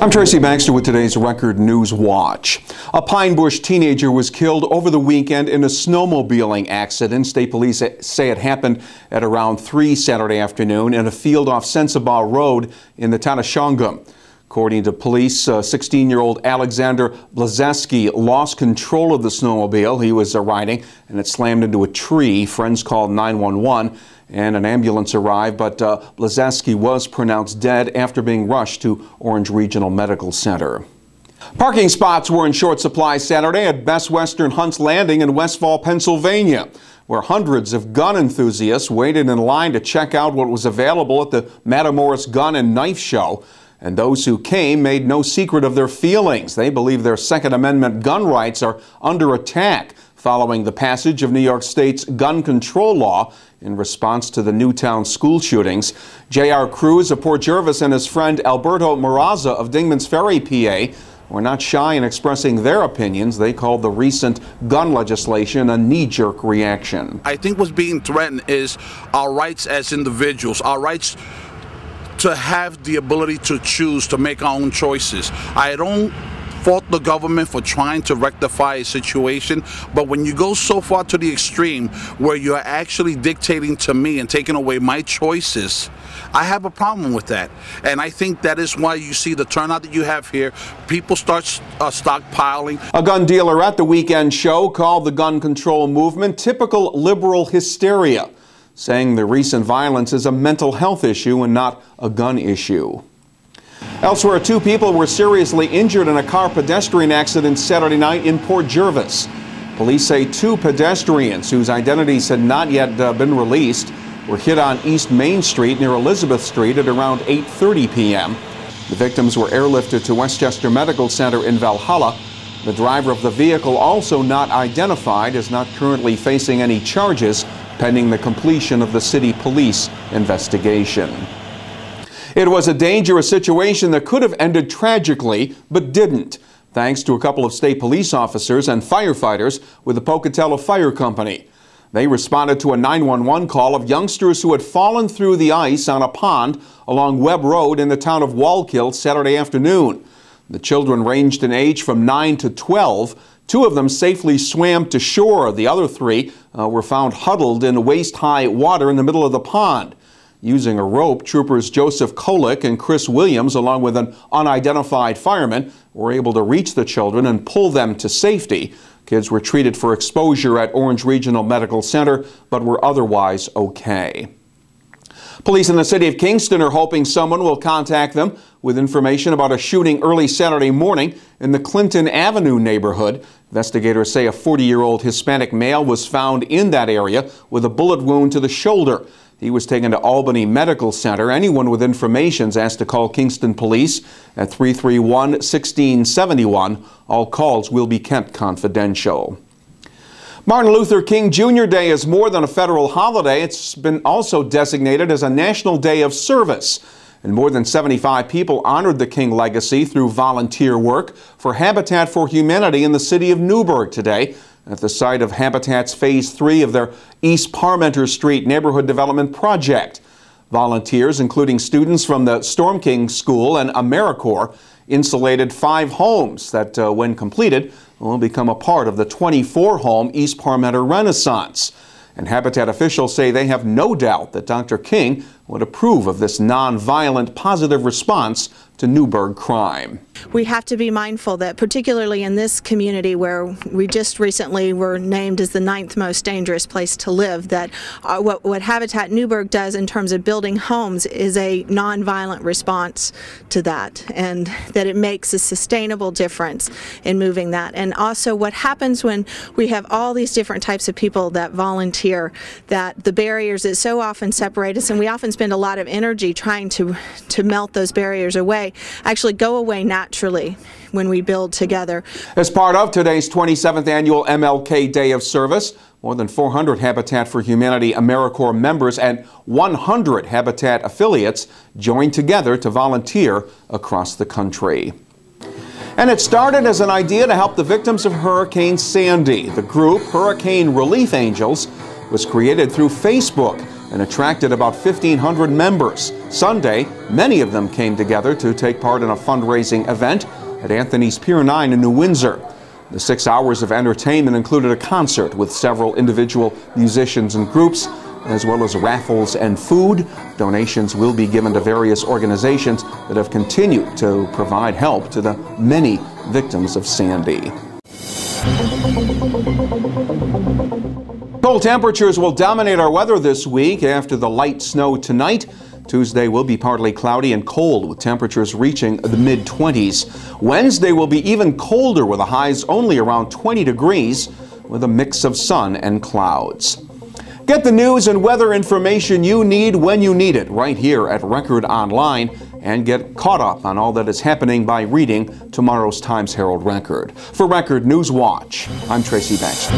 I'm Tracy Baxter with today's Record Newswatch. A Pine Bush teenager was killed over the weekend in a snowmobiling accident. State police say it happened at around 3 Saturday afternoon in a field off Sensabaugh Road in the town of Shawangunk. According to police, 16-year-old Alexander Blazeski lost control of the snowmobile he was riding, and it slammed into a tree. Friends called 911 and an ambulance arrived, but Blazeski was pronounced dead after being rushed to Orange Regional Medical Center. Parking spots were in short supply Saturday at Best Western Hunt's Landing in Westfall, Pennsylvania, where hundreds of gun enthusiasts waited in line to check out what was available at the Matamoros Gun and Knife Show. And those who came made no secret of their feelings. They believe their Second Amendment gun rights are under attack following the passage of New York State's gun control law in response to the Newtown school shootings. J.R. Cruz of Port Jervis and his friend Alberto Moraza of Dingman's Ferry, PA, were not shy in expressing their opinions. They called the recent gun legislation a knee-jerk reaction. I think what's being threatened is our rights as individuals, our rights to have the ability to choose, to make our own choices. I don't fault the government for trying to rectify a situation, but when you go so far to the extreme where you're actually dictating to me and taking away my choices, I have a problem with that. And I think that is why you see the turnout that you have here. People start stockpiling. A gun dealer at the weekend show called the gun control movement typical liberal hysteria, saying the recent violence is a mental health issue and not a gun issue. Elsewhere, 2 people were seriously injured in a car pedestrian accident Saturday night in Port Jervis. Police say 2 pedestrians, whose identities had not yet been released, were hit on East Main Street near Elizabeth Street at around 8:30 p.m. The victims were airlifted to Westchester Medical Center in Valhalla. The driver of the vehicle, also not identified, is not currently facing any charges, pending the completion of the city police investigation. It was a dangerous situation that could have ended tragically, but didn't, thanks to a couple of state police officers and firefighters with the Pocatello Fire Company. They responded to a 911 call of youngsters who had fallen through the ice on a pond along Webb Road in the town of Wallkill Saturday afternoon. The children ranged in age from 9 to 12. 2 of them safely swam to shore. The other 3 were found huddled in waist-high water in the middle of the pond. Using a rope, troopers Joseph Kolick and Chris Williams, along with an unidentified fireman, were able to reach the children and pull them to safety. Kids were treated for exposure at Orange Regional Medical Center, but were otherwise okay. Police in the city of Kingston are hoping someone will contact them with information about a shooting early Saturday morning in the Clinton Avenue neighborhood. Investigators say a 40-year-old Hispanic male was found in that area with a bullet wound to the shoulder. He was taken to Albany Medical Center. Anyone with information is asked to call Kingston Police at 331-1671. All calls will be kept confidential. Martin Luther King Jr. Day is more than a federal holiday. It's been also designated as a National Day of Service. And more than 75 people honored the King legacy through volunteer work for Habitat for Humanity in the city of Newburgh today, at the site of Habitat's Phase 3 of their East Parmenter Street neighborhood development project. Volunteers, including students from the Storm King School and AmeriCorps, insulated 5 homes that, when completed, will become a part of the 24-home East Parmenter Renaissance. And Habitat officials say they have no doubt that Dr. King would approve of this nonviolent, positive response to Newburgh crime. We have to be mindful that, particularly in this community where we just recently were named as the 9th most dangerous place to live, that what Habitat Newburgh does in terms of building homes is a nonviolent response to that, and that it makes a sustainable difference in moving that. And also what happens when we have all these different types of people that volunteer, that the barriers that so often separate us, and we often spend a lot of energy trying to melt those barriers away, actually go away naturally when we build together. As part of today's 27th annual MLK Day of Service, more than 400 Habitat for Humanity AmeriCorps members and 100 Habitat affiliates joined together to volunteer across the country. And it started as an idea to help the victims of Hurricane Sandy. The group, Hurricane Relief Angels, was created through Facebook. and attracted about 1,500 members. Sunday, many of them came together to take part in a fundraising event at Anthony's Pier 9 in New Windsor. The 6 hours of entertainment included a concert with several individual musicians and groups, as well as raffles and food. Donations will be given to various organizations that have continued to provide help to the many victims of Sandy. Cold temperatures will dominate our weather this week after the light snow tonight. Tuesday will be partly cloudy and cold with temperatures reaching the mid-20s. Wednesday will be even colder with the highs only around 20 degrees with a mix of sun and clouds. Get the news and weather information you need when you need it right here at Record Online, and get caught up on all that is happening by reading tomorrow's Times-Herald Record. For Record Newswatch, I'm Tracy Baxter.